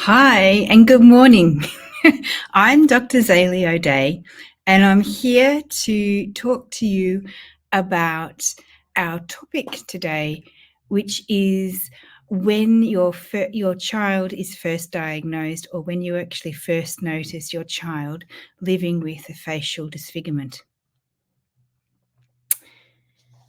Hi and good morning. I'm Dr. Zali O'Dea, and I'm here to talk to you about our topic today, which is when your child is first diagnosed, or when you actually first notice your child living with a facial disfigurement.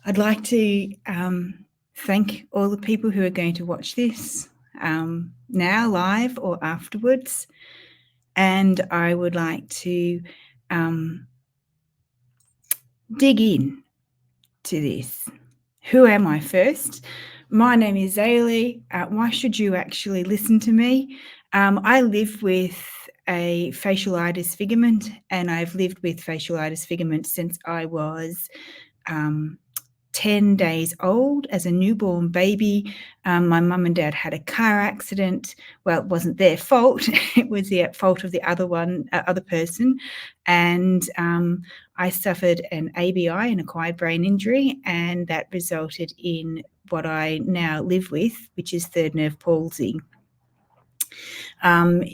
I'd like to thank all the people who are going to watch this now, live or afterwards. And I would like to dig in to this. Who am I first? My name is Zali. Why should you actually listen to me? I live with a facial eye disfigurement, and I've lived with facial eye disfigurement since I was 10 days old as a newborn baby. My mum and dad had a car accident. Well, it wasn't their fault. It was the fault of the other person. And I suffered an ABI, an acquired brain injury, and that resulted in what I now live with, which is third nerve palsy.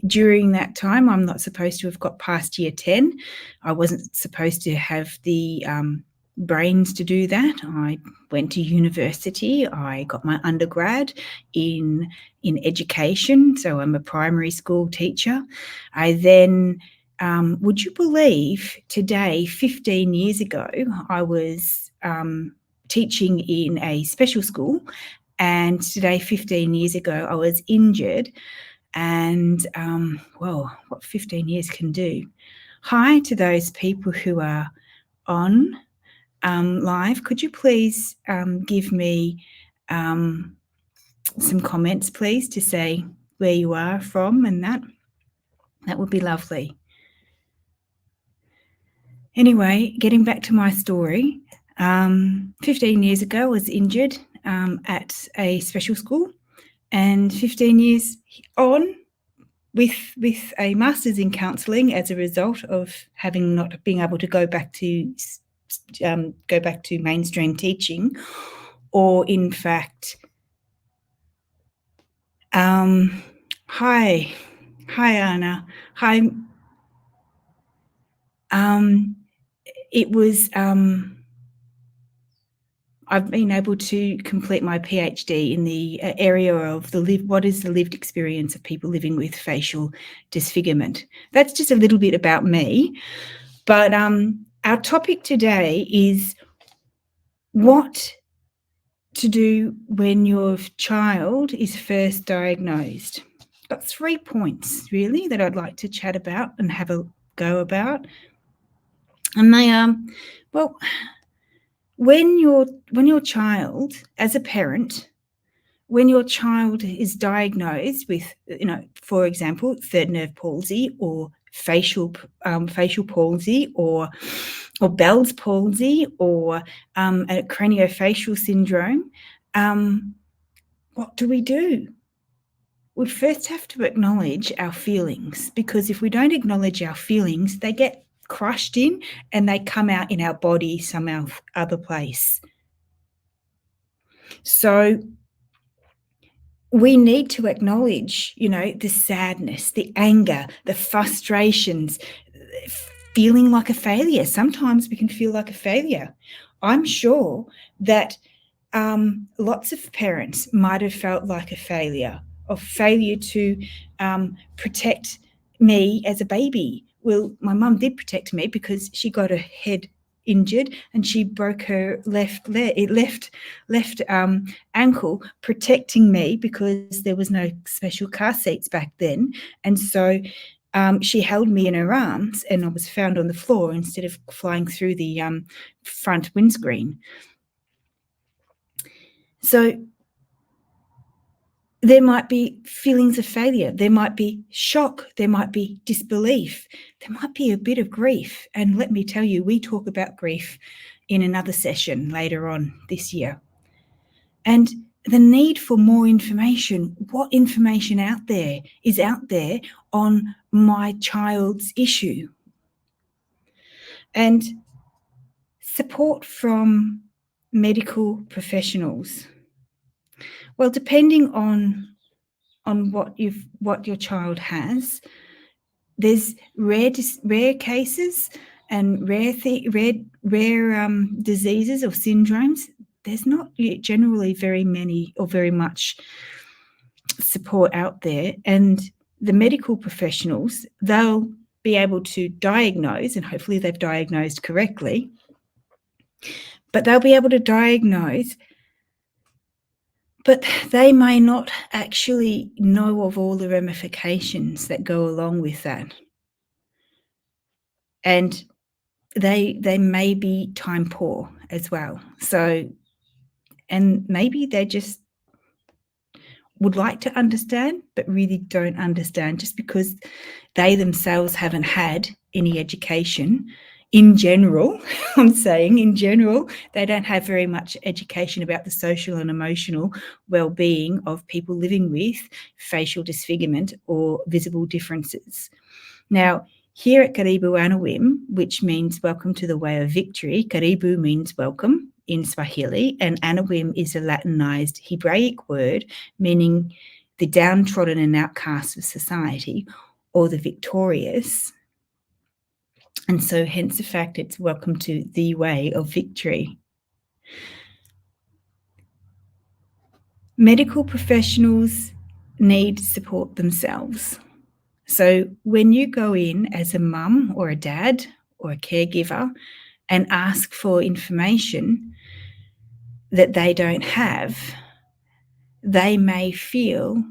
During that time, I'm not supposed to have got past year 10. I wasn't supposed to have the brains to do that. I went to university. I got my undergrad in education, so I'm a primary school teacher. I then, would you believe, today, 15 years ago, I was teaching in a special school, and today, 15 years ago, I was injured. And well, what 15 years can do. Hi to those people who are on live. Could you please give me some comments, please, to say where you are from, and that would be lovely. Anyway, getting back to my story, 15 years ago I was injured at a special school, and 15 years on, with a master's in counselling as a result of having not being able to go back to mainstream teaching, or in fact, hi Anna, hi. It was I've been able to complete my PhD in the area of what is the lived experience of people living with facial disfigurement. That's just a little bit about me. But our topic today is what to do when your child is first diagnosed. Got 3 points, really, that I'd like to chat about and have a go about. And they are, well, when your child, as a parent, when your child is diagnosed with, for example, third nerve palsy, or facial palsy, or Bell's palsy, or a craniofacial syndrome, what do? We first have to acknowledge our feelings, because if we don't acknowledge our feelings, they get crushed in and they come out in our body some other place. So we need to acknowledge, the sadness, the anger, the frustrations, feeling like a failure. Sometimes we can feel like a failure. I'm sure that lots of parents might have felt like a failure, of failure to protect me as a baby. Well, my mum did protect me because she got her head injured and she broke her left ankle protecting me, because there was no special car seats back then. And so she held me in her arms, and I was found on the floor instead of flying through the front windscreen. So there might be feelings of failure, there might be shock, there might be disbelief, there might be a bit of grief. And let me tell you, we talk about grief in another session later on this year. And the need for more information. What information is out there on my child's issue? And support from medical professionals. Well, depending on on what your child has. There's rare cases and rare diseases or syndromes. There's not generally very many or very much support out there, and the medical professionals, they'll be able to diagnose, and hopefully they've diagnosed correctly, but they'll be able to diagnose, but they may not actually know of all the ramifications that go along with that. And they may be time poor as well. So, and maybe they just would like to understand, but really don't understand, just because they themselves haven't had any education in general. I'm saying in general, they don't have very much education about the social and emotional well-being of people living with facial disfigurement or visible differences. Now, here at Karibu Anawim, which means welcome to the way of victory, Karibu means welcome in Swahili, and Anawim is a Latinized Hebraic word meaning the downtrodden and outcast of society, or the victorious. And so hence the fact it's welcome to the way of victory. Medical professionals need support themselves. So when you go in as a mum or a dad or a caregiver and ask for information that they don't have, they may feel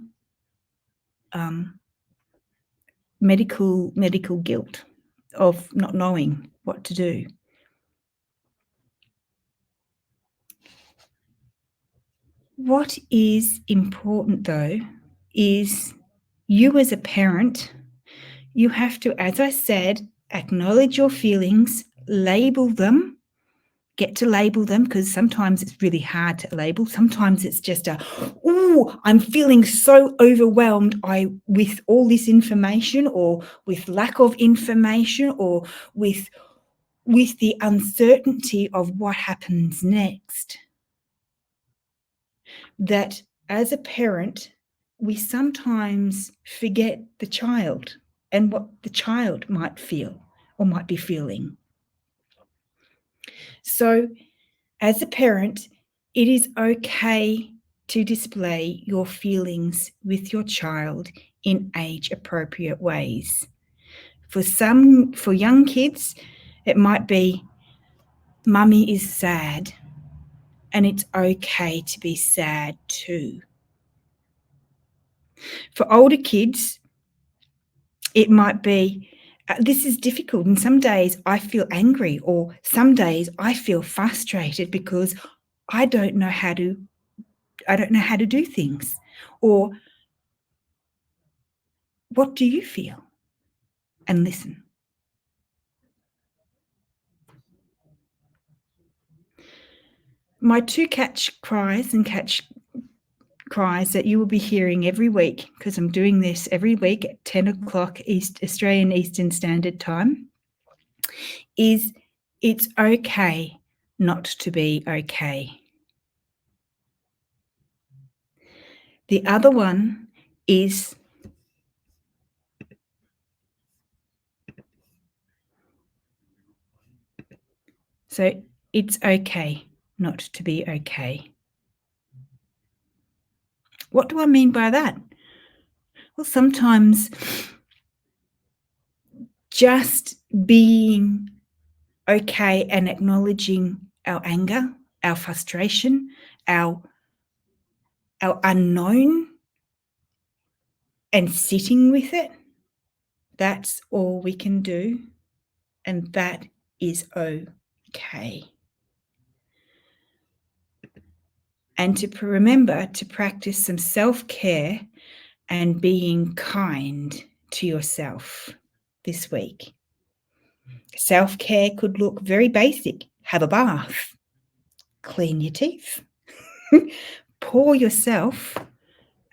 medical guilt of not knowing what to do. What is important, though, is you as a parent, you have to, as I said, acknowledge your feelings, label them, get to label them, because sometimes it's really hard to label. Sometimes it's just I'm feeling so overwhelmed with all this information, or with lack of information, or with the uncertainty of what happens next, that as a parent, we sometimes forget the child and what the child might feel or might be feeling. So as a parent, it is okay to display your feelings with your child in age-appropriate ways. For young kids, it might be, Mummy is sad, and it's okay to be sad too. For older kids, it might be, this is difficult, and some days I feel angry, or some days I feel frustrated because I don't know how to do things. Or what do you feel? And listen. My two catch cries that you will be hearing every week, because I'm doing this every week at 10 o'clock Australian Eastern Standard Time, is it's okay not to be okay. The other one is so it's okay not to be okay. What do I mean by that? Well, sometimes just being okay and acknowledging our anger, our frustration, our unknown, and sitting with it, that's all we can do, and that is okay. And to remember to practice some self-care and being kind to yourself this week. Self-care could look very basic. Have a bath, clean your teeth, pour yourself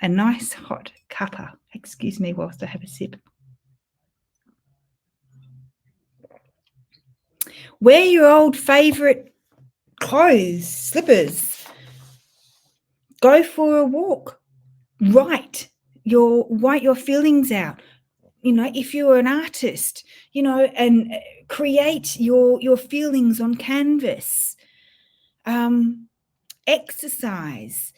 a nice hot cuppa. Excuse me whilst I have a sip. Wear your old favourite clothes, slippers. Go for a walk. Write. write your feelings out. If you're an artist, and create your feelings on canvas. Exercise,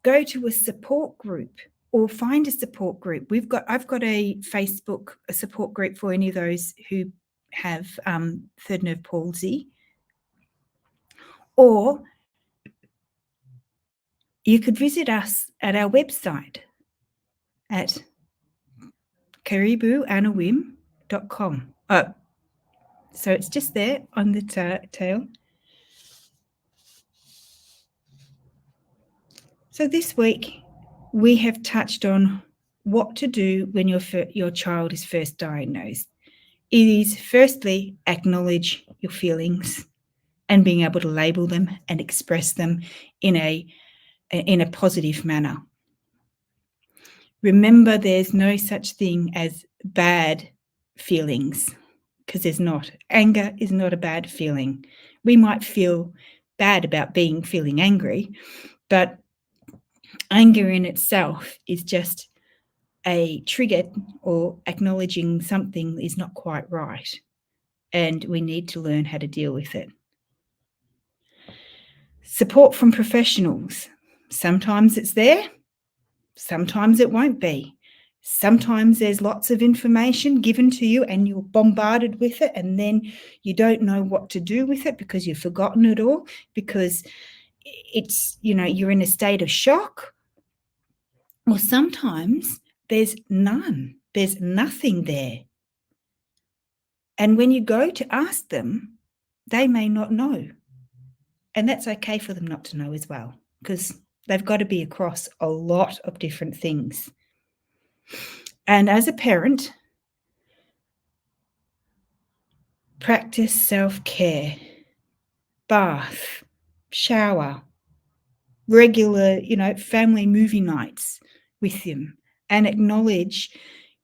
go to a support group or find a support group. I've got a Facebook support group for any of those who have third nerve palsy. Or you could visit us at our website at karibuanawim.com. So it's just there on the tail. So this week we have touched on what to do when your child is first diagnosed. It is firstly acknowledge your feelings and being able to label them and express them in a positive manner. Remember, there's no such thing as bad feelings, because there's not. Anger is not a bad feeling. We might feel bad about feeling angry, but anger in itself is just a trigger or acknowledging something is not quite right, and we need to learn how to deal with it. Support from professionals. Sometimes it's there, sometimes it won't be. Sometimes there's lots of information given to you and you're bombarded with it, and then you don't know what to do with it because you've forgotten it all, because it's, you're in a state of shock. Or sometimes there's nothing there. And when you go to ask them, they may not know. And that's okay for them not to know as well, because they've got to be across a lot of different things. And as a parent, practice self-care, bath, shower, regular, family movie nights with them, and acknowledge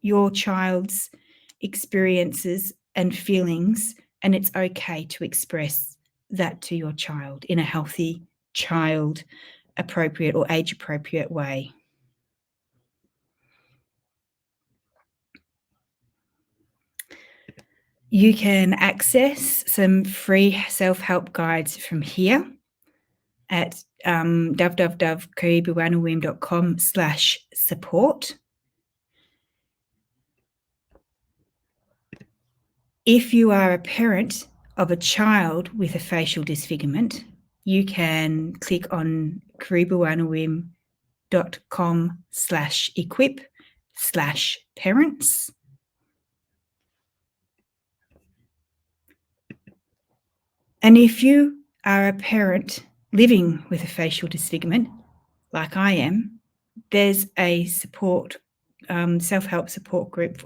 your child's experiences and feelings. And it's okay to express that to your child in a healthy, child appropriate or age appropriate way. You can access some free self-help guides from here at www.karibuanawim.com/support. If you are a parent of a child with a facial disfigurement, you can click on karibuanawim.com/equip/parents. And if you are a parent living with a facial disfigurement, like I am, there's a support, self-help support group,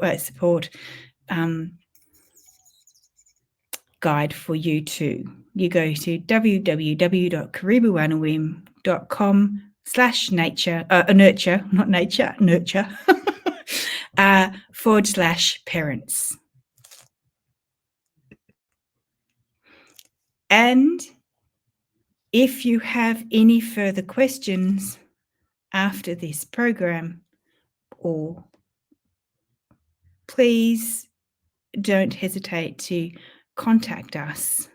guide for you too. You go to www.karibuanawim.com/nurture, And if you have any further questions after this program, or please don't hesitate to contact us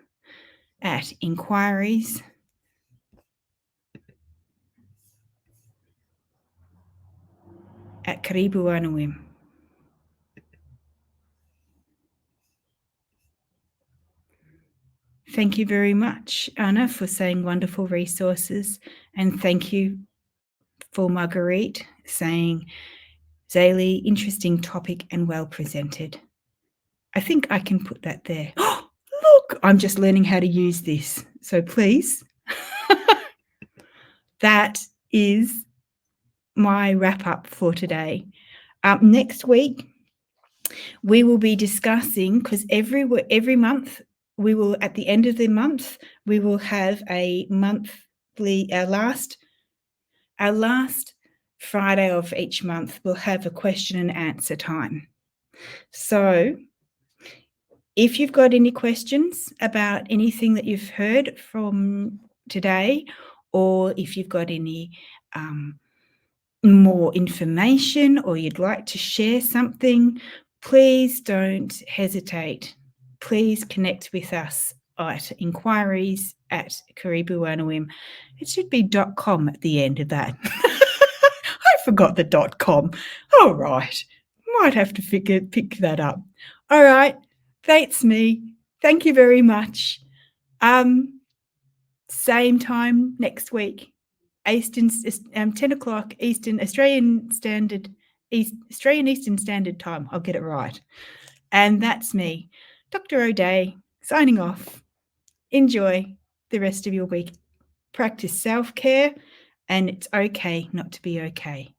at inquiries@karibuanawim. Thank you very much, Anna, for saying wonderful resources. And thank you for Marguerite saying, Zali, interesting topic and well presented. I think I can put that there. Oh, look, I'm just learning how to use this. So please, that is my wrap up for today. Next week, we will be discussing, because every month, we will, at the end of the month, we will have a monthly, our last Friday of each month, we'll have a question and answer time. So if you've got any questions about anything that you've heard from today, or if you've got any more information or you'd like to share something, please don't hesitate. Please connect with us at inquiries@karibuanawim. It should be .com at the end of that. I forgot the .com. All right. Might have to pick that up. All right. That's me. Thank you very much. Same time next week. 10 o'clock Eastern, Australian Eastern Standard Time. I'll get it right. And that's me, Dr. O'Dea, signing off. Enjoy the rest of your week. Practice self-care, and it's okay not to be okay.